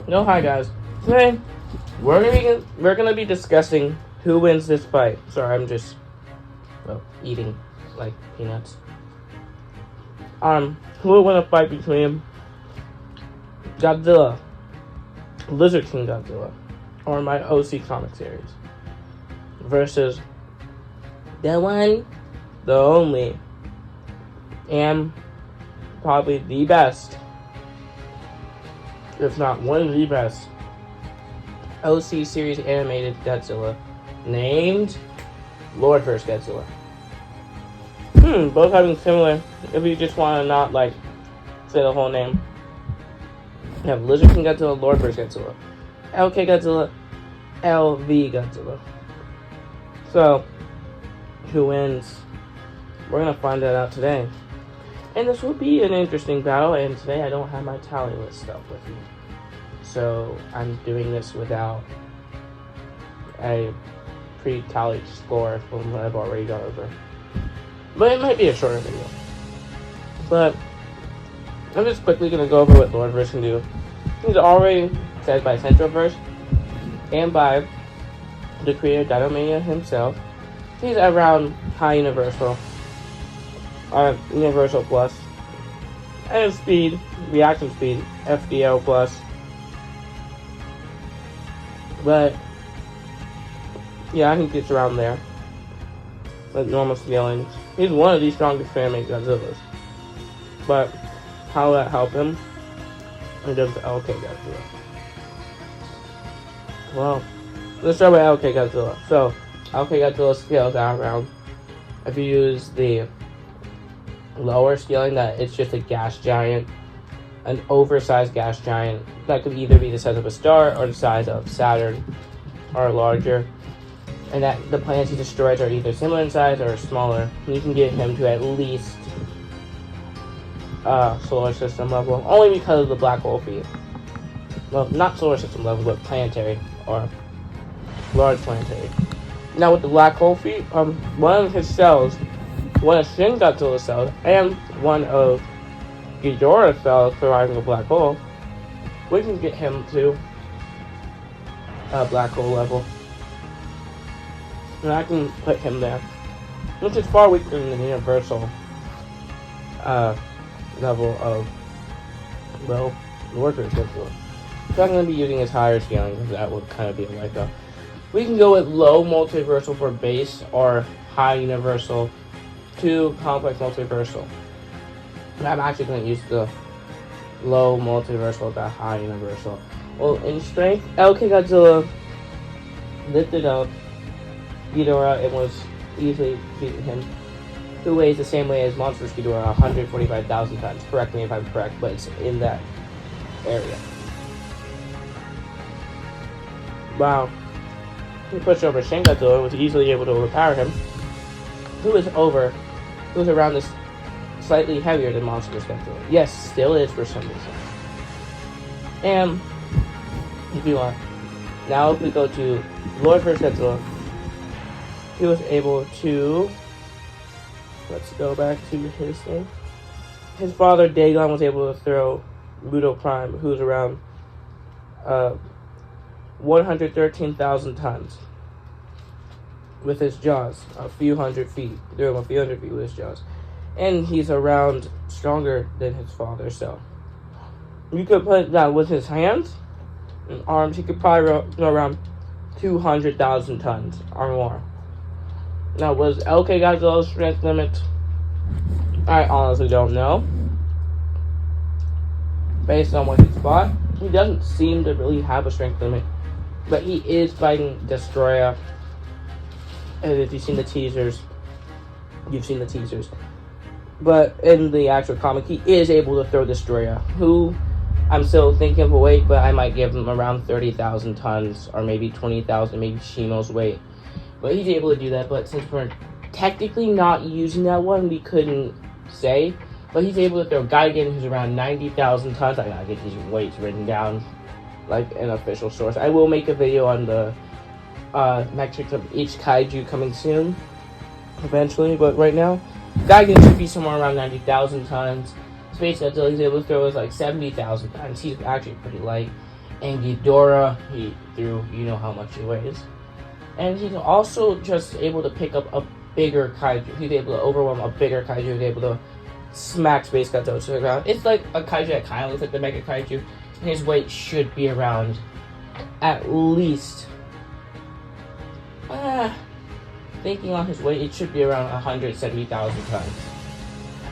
No, hi guys. Today we're gonna be discussing who wins this fight. Sorry, I'm just eating like peanuts. Who will win a fight between Godzilla, Lizardking Godzilla, or my OC comic series versus the one, the only, and probably the best, if not one of the best, OC series animated Godzilla, named LordVerse Godzilla. Both having similar, if you just want to not say the whole name. You have Lizardking Godzilla, LordVerse Godzilla, LK Godzilla, LV Godzilla. So, who wins? We're going to find that out today. And this will be an interesting battle, and today I don't have my tally list stuff with me. So, I'm doing this without a pre-tallied score from what I've already gone over. But it might be a shorter video. But, I'm just quickly going to go over what LordVerse can do. He's already said by Centrovers and by the creator Dinomania himself. He's around high universal. Universal plus. And speed, reaction speed, FDO plus. But, yeah, I think it's around there. Like normal scaling. He's one of the strongest fan-made Godzillas. But, how will that help him? He does the LK Godzilla. Well, let's start with LK Godzilla. So, LK Godzilla scales out around, if you use the lower scaling, that it's just a gas giant, an oversized gas giant that could either be the size of a star or the size of Saturn or larger, and that the planets he destroys are either similar in size or smaller. You can get him to at least solar system level, only because of the black hole feat. Well, not solar system level, but planetary or large planetary. Now with the black hole feat, one of his cells, one of Shin Godzilla's cells, and one of Ghidorah's cells surviving a black hole, we can get him to a black hole level. And I can put him there, which is far weaker than the universal level of, well, LordVerse Godzilla. So I'm going to be using his higher scaling, because that would kind of be like a... We can go with low multiversal for base, or high universal to complex multiversal. And I'm actually going to use the low multiversal to high universal. Well, in strength, LK Godzilla lifted up Ghidorah and was easily beating him. Who weighs the same way as monstrous Ghidorah, 145,000 tons. Correct me if I'm correct, but it's in that area. Wow. He pushed over Shin Godzilla, was easily able to overpower him. Who is around this slightly heavier than monstrous Godzilla. Yes, still is for some reason. And if you want, now if we go to LordVerse Godzilla, he was able to, let's go back to his thing. His father, Dagon, was able to throw Muto Prime, who's around 113,000 tons with his jaws, a few hundred feet. Threw him a few hundred feet with his jaws. And he's around stronger than his father, so you could put that with his hands and arms, he could probably go around 200,000 tons or more. Now, was LK Godzilla's strength limit? I honestly don't know. Based on what he's fought, he doesn't seem to really have a strength limit. But he is fighting Destroyer. And if you've seen the teasers, you've seen the teasers. But in the actual comic, he is able to throw Destroyer, who I'm still thinking of a weight, but I might give him around 30,000 tons, or maybe 20,000, maybe Shimo's weight. But he's able to do that, but since we're technically not using that one, we couldn't say. But he's able to throw Gigan, who's around 90,000 tons. I gotta get these weights written down, like an official source. I will make a video on the metrics of each kaiju coming soon, eventually, but right now, Gigan should be somewhere around 90,000 tons. Space Godzilla, he's able to throw is like 70,000 tons. He's actually pretty light. And Ghidorah, he threw, you know how much he weighs. And he's also just able to pick up a bigger kaiju. He's able to overwhelm a bigger kaiju. He's able to smack Space Godzilla to the ground. It's like a kaiju that kind of looks like the Mega Kaiju. And his weight should be around at least... thinking on his weight, it should be around 170,000 tons.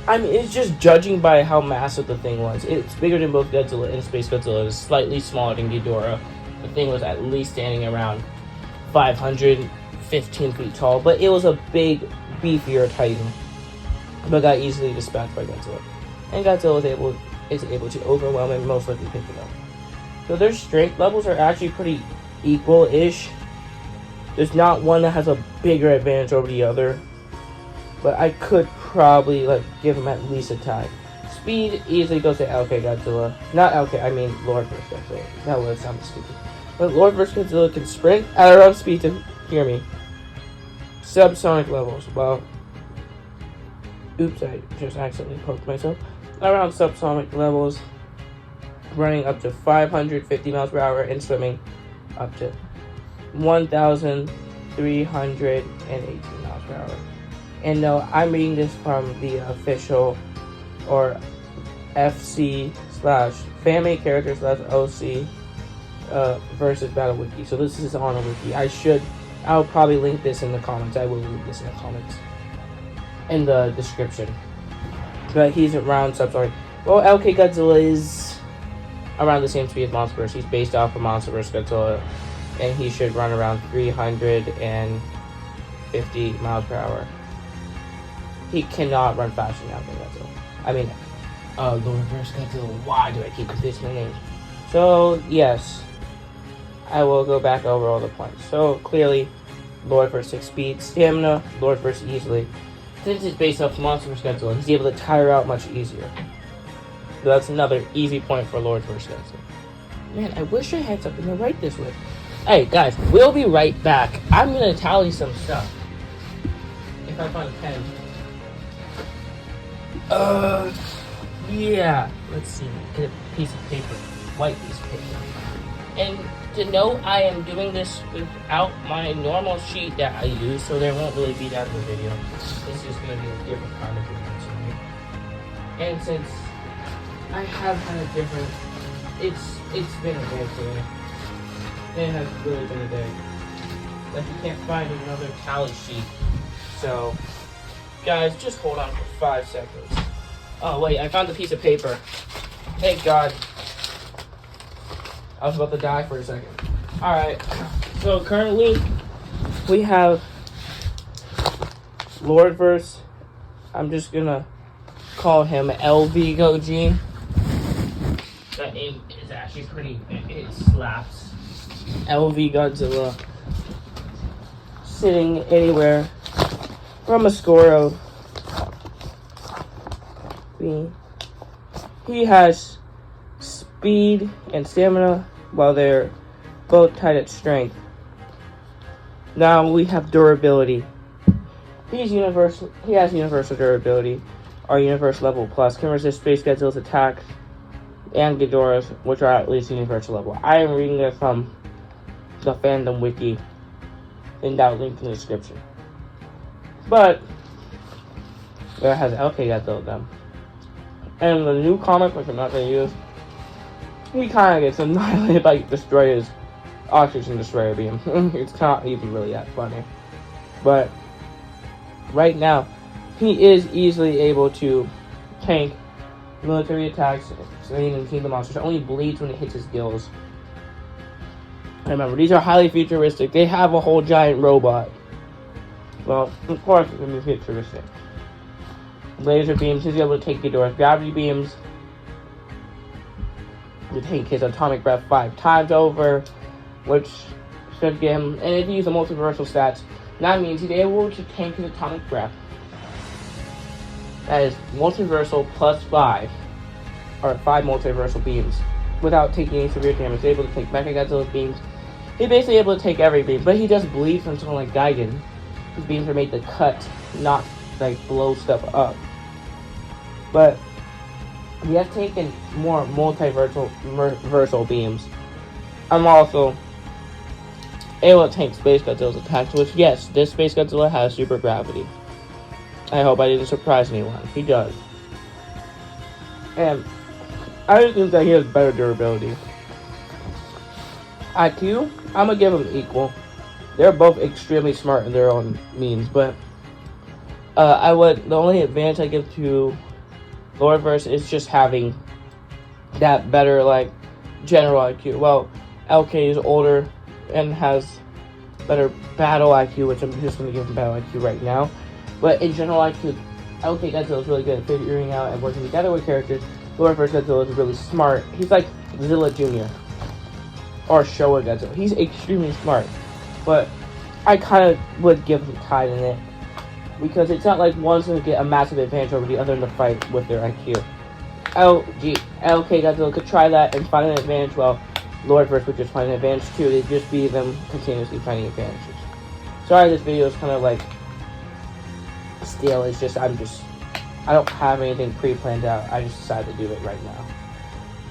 I mean, it's just judging by how massive the thing was. It's bigger than both Godzilla and Space Godzilla. It's slightly smaller than Ghidorah. The thing was at least standing around 515 feet tall, but it was a big, beefier Titan, but got easily dispatched by Godzilla. And Godzilla is able to overwhelm and most likely pick it up. So their strength levels are actually pretty equal-ish. There's not one that has a bigger advantage over the other, but I could probably give him at least a tie. Speed easily goes to LK Godzilla. Not LK, I mean LordVerse Godzilla. That would sound stupid. But LordVerse Godzilla can sprint at around speed to hear me. Subsonic levels. Well, oops, I just accidentally poked myself. Around subsonic levels, running up to 550 miles per hour and swimming up to 1,318 miles per hour. And no, I'm reading this from the official or FC / fanmade character / OC versus Battle Wiki. So this is on a wiki. I'll probably link this in the comments. I will link this in the comments. In the description. But he's around subsonic. Well, LK Godzilla is around the same speed as MonsterVerse. He's based off of MonsterVerse Godzilla. And he should run around 350 miles per hour. He cannot run faster than LK Godzilla. I mean, LordVerse Godzilla. Why do I keep confusing the names? So, yes. I will go back over all the points. So, clearly, LordVerse 6 speed. Stamina, LordVerse easily. Since it's based off MonsterVerse Godzilla, he's able to tire out much easier. So that's another easy point for LordVerse Godzilla. Man, I wish I had something to write this with. Hey, guys, we'll be right back. I'm going to tally some stuff. If I find a pen. Yeah. Let's see. Get a piece of paper. White piece of paper. And to note, I am doing this without my normal sheet that I use, so there won't really be that in the video. This is going to be a different kind of video tonight. And since I have had a different... It's been a day today. It has really been a day. Like, you can't find another tally sheet. So, guys, just hold on for 5 seconds. Oh, wait, I found a piece of paper. Thank God. I was about to die for a second. Alright, so currently, we have LordVerse. I'm just gonna call him LV Goji. That name is actually pretty, it slaps. LV Godzilla. Sitting anywhere from a score of B. He has speed and stamina, while they're both tied at strength. Now we have durability. He has universal durability, or universe level plus, can resist Space Godzilla's attacks and Ghidorah's, which are at least universal level. I am reading this from the fandom wiki, and that will link in the description. But it has LK Godzilla them. And the new comic, which I'm not going to use, he kind of gets annihilated by Destroyer's Oxygen Destroyer beam. It's not even really that funny. But right now, he is easily able to tank military attacks, slaying and killing the monsters. It only bleeds when it hits his gills. Remember, these are highly futuristic. They have a whole giant robot. Well, of course, it's going to be futuristic. Laser beams, he's able to take Ghidorah's gravity beams. To take his atomic breath 5 times over, which should get him, and if you use the multiversal stats, that means he's able to tank his atomic breath. That is multiversal plus 5, or 5 multiversal beams, without taking any severe damage. He's able to take Mechagodzilla's beams. He's basically able to take every beam, but he does bleed from something like Gigan. His beams are made to cut, not like blow stuff up. But he has taken more multiversal beams I'm also able to tank Space Godzilla's attacks, which, yes, this Space Godzilla has super gravity. I hope I didn't surprise anyone. He does. And I just think that he has better durability. IQ, I'm gonna give them equal. They're both extremely smart in their own means, but the only advantage I give to LordVerse is just having that better, like, general IQ. Well, LK is older and has better battle IQ, which I'm just going to give him battle IQ right now. But in general IQ, LK Godzilla is really good at figuring out and working together with characters. LordVerse Godzilla is really smart. He's like Zilla Jr. or Showa Godzilla. He's extremely smart. But I kind of would give him tied in it, because it's not like one's going to get a massive advantage over the other in the fight with their IQ. LK Godzilla could try that and find an advantage, while LordVerse would just find an advantage too. It'd just be them continuously finding advantages. Sorry, this video is kind of like stale. It's just I don't have anything pre-planned out. I just decided to do it right now.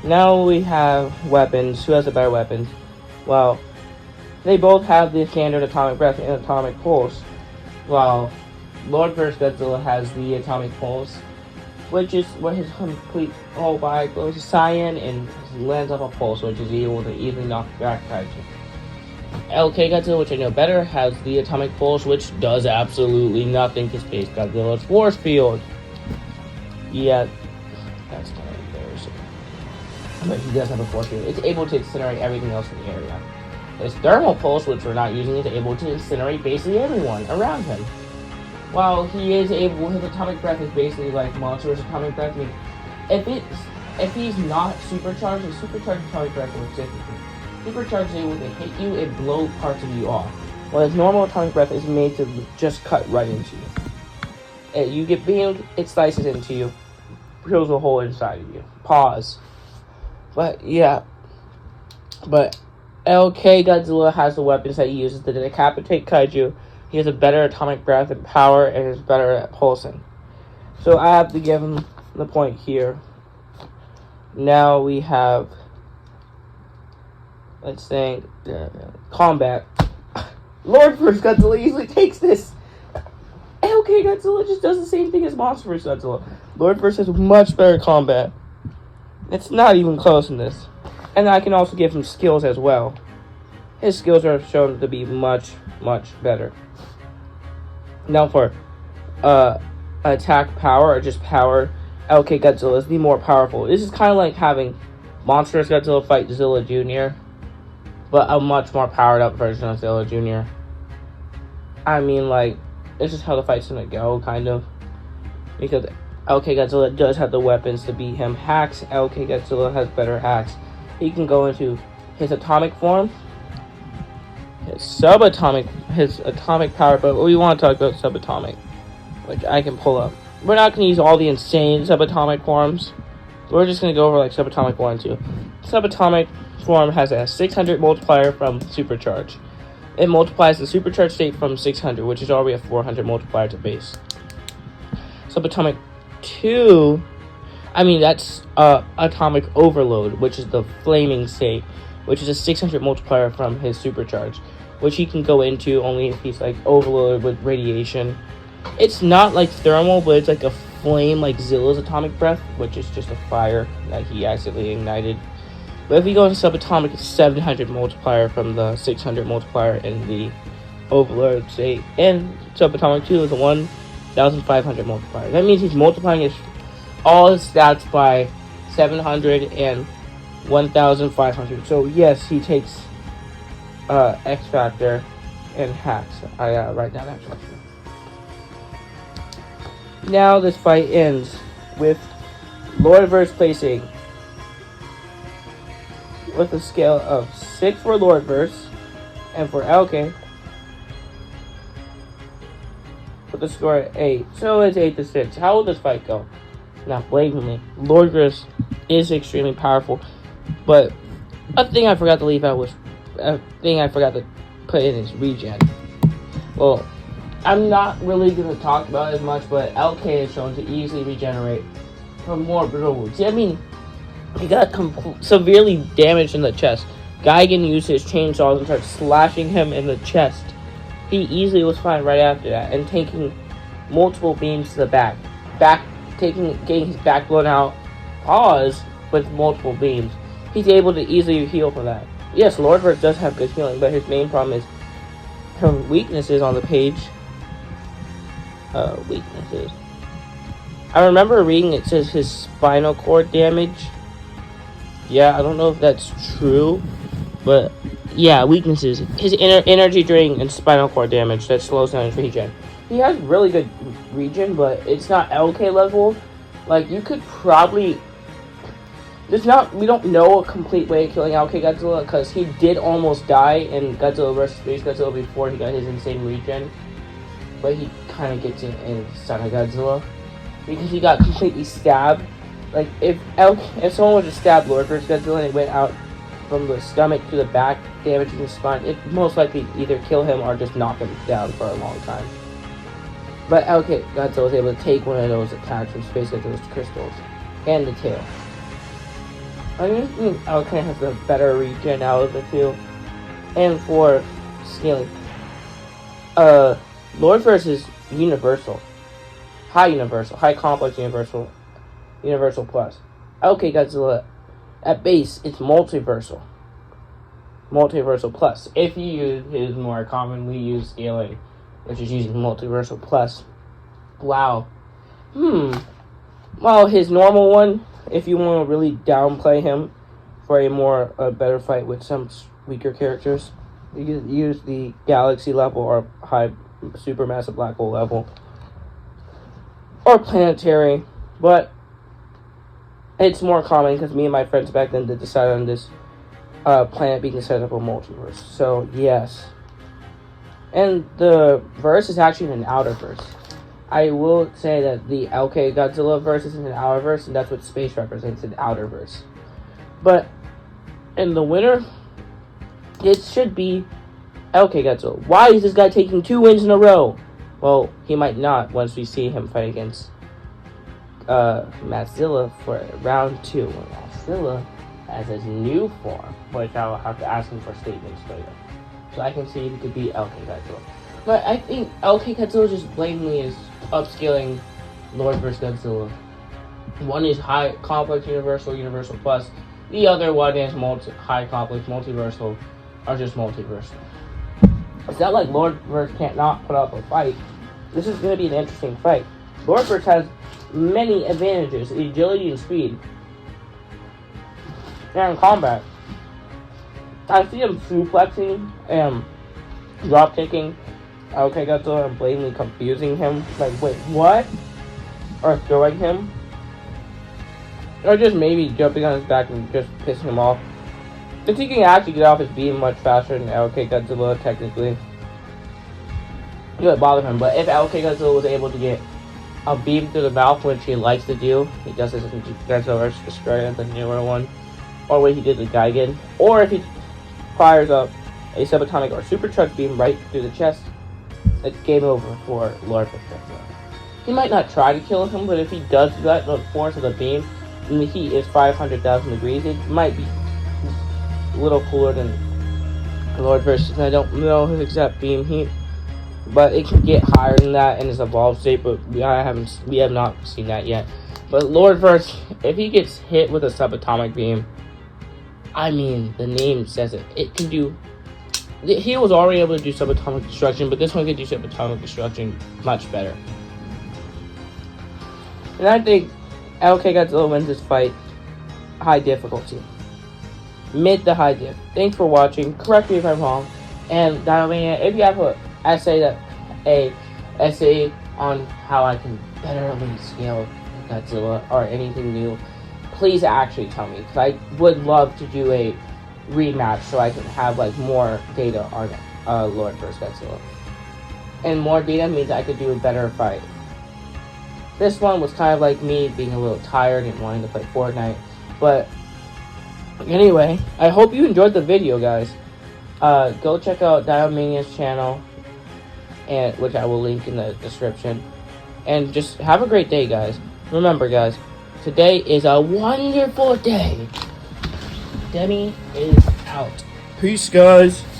Now we have weapons. Who has the better weapons? Well, they both have the standard atomic breath and atomic pulse, while LordVerse Godzilla has the atomic pulse, which is what his complete whole body glows cyan and lands off a pulse, which is able to easily knock back Kaiju. LK Godzilla, which I know better, has the atomic pulse, which does absolutely nothing to Space Godzilla's force field. Yeah, that's kind of embarrassing. But he does have a force field. It's able to incinerate everything else in the area. His thermal pulse, which we're not using, is able to incinerate basically everyone around him. While he is able, his atomic breath is basically like Monster's atomic breath. I mean, if he's not supercharged, his supercharged atomic breath works differently. Supercharged is able to hit you and blow parts of you off, while his normal atomic breath is made to just cut right into you. You get beamed, it slices into you, drills a hole inside of you. Pause. But yeah, but LK Godzilla has the weapons that he uses to decapitate Kaiju. He has a better atomic breath and power, and is better at pulsing. So I have to give him the point here. Now we have, let's think, combat. LordVerse Godzilla easily takes this. LK Godzilla just does the same thing as Monsterverse Godzilla. LordVerse has much better combat. It's not even close in this. And I can also give him skills as well. His skills are shown to be much, much better. Now for attack power, or just power, LK Godzilla is the more powerful. This is kind of like having Monstrous Godzilla fight Zilla Jr., but a much more powered up version of Zilla Jr. I mean, like, this is how the fight's gonna go, kind of. Because LK Godzilla does have the weapons to beat him. Hacks, LK Godzilla has better hacks. He can go into his atomic form, his atomic power, but we want to talk about subatomic, which I can pull up. We're not going to use all the insane subatomic forms. We're just going to go over like subatomic 1 and 2. Subatomic form has a 600 multiplier from supercharge. It multiplies the supercharged state from 600, which is already a 400 multiplier to base. Subatomic 2, that's atomic overload, which is the flaming state, which is a 600 multiplier from his supercharge, which he can go into only if he's like overloaded with radiation. It's not like thermal, but it's like a flame, like Zilla's atomic breath, which is just a fire that he accidentally ignited. But if you go into subatomic, it's 700 multiplier from the 600 multiplier in the overload state, and subatomic 2 is a 1500 multiplier. That means he's multiplying all his stats by 700 and 1500. So yes, he takes X Factor and hacks. I write down X Factor. Now this fight ends with LordVerse placing with a scale of 6 for LordVerse, and for LK with a score of 8. So it's 8-6. How will this fight go? Not blatantly, LordVerse is extremely powerful, but a thing I forgot to leave out was a thing I forgot to put in is regen. Well, I'm not really going to talk about it as much, but LK is shown to easily regenerate from more brutal wounds. He got severely damaged in the chest. Gigan used his chainsaws and started slashing him in the chest. He easily was fine right after that, and taking multiple beams to the back. Getting his back blown out, pause with multiple beams. He's able to easily heal from that. Yes, LordVerse does have good healing, but his main problem is her weaknesses on the page. Weaknesses. I remember reading it says his spinal cord damage. Yeah, I don't know if that's true, but yeah, weaknesses. His energy drain and spinal cord damage that slows down his regen. He has really good regen, but it's not LK level. Like, you could probably... we don't know a complete way of killing LK Godzilla, because he did almost die in Godzilla vs. Space Godzilla before he got his insane regen. But he kind of gets it in Son of Godzilla, because he got completely stabbed. Like, if someone were to stab LordVerse Godzilla and it went out from the stomach to the back, damaging his spine, it most likely either kill him or just knock him down for a long time. But LK Godzilla was able to take one of those attacks from Space Godzilla's crystals and the tail. I mean, LK has the better regen out of the two. And for scaling, LordVerse is universal. High complex universal plus. LK Godzilla at base it's multiversal plus. If you use his more commonly used scaling, which is using multiversal plus. Wow. Well, his normal one, if you want to really downplay him for a better fight with some weaker characters, you use the galaxy level or high supermassive black hole level or planetary, but it's more common because me and my friends back then did decide on this planet being set up a multiverse. So yes, and the verse is actually an outer verse. I will say that the LK Godzilla verse is an outer verse, and that's what space represents, an outer verse. But in the winter, it should be LK Godzilla. Why is this guy taking 2 wins in a row? Well, he might not once we see him fight against Godzilla for round 2. Godzilla has his new form, which I will have to ask him for statements later. So I can see if he could beat LK Godzilla. But I think LK Godzilla just blatantly is upscaling LordVerse Godzilla. One is high complex universal plus. The other one is high complex multiversal, or just multiversal. It's not like LordVerse can't not put up a fight. This is going to be an interesting fight. LordVerse has many advantages: agility and speed, and in combat. I see him suplexing and drop kicking LK Godzilla and blatantly confusing him. Like, wait, what? Or throwing him. Or just maybe jumping on his back and just pissing him off. Since he can actually get off his beam much faster than LK Godzilla, technically, it would bother him. But if LK Godzilla was able to get a beam through the mouth, which he likes to do, he does this in Godzilla vs. Destroyer, the newer one, or what he did with Gigan, or if he fires up a subatomic or supercharged beam right through the chest, it's game over for LordVerse Godzilla. He might not try to kill him, but if he does that, the force of the beam, and the heat is 500,000 degrees, it might be a little cooler than LordVerse. I don't know his exact beam heat, but it can get higher than that in his evolved state, but we have not seen that yet. But LordVerse, if he gets hit with a subatomic beam, I mean, the name says it. It can do... He was already able to do subatomic destruction, but this one can do subatomic destruction much better. And I think LK Godzilla wins this fight. High difficulty. Mid to high diff. Thanks for watching. Correct me if I'm wrong. And Dinomania, if you have a essay on how I can betterly scale Godzilla or anything new, please actually tell me, because I would love to do a rematch so I can have like more data on LordVerse Godzilla. And more data means I could do a better fight. This one was kind of like me being a little tired and wanting to play Fortnite. But anyway, I hope you enjoyed the video, guys. Go check out Diomania's channel, which I will link in the description. And just have a great day, guys. Remember, guys, today is a wonderful day. Demi is out. Peace, guys.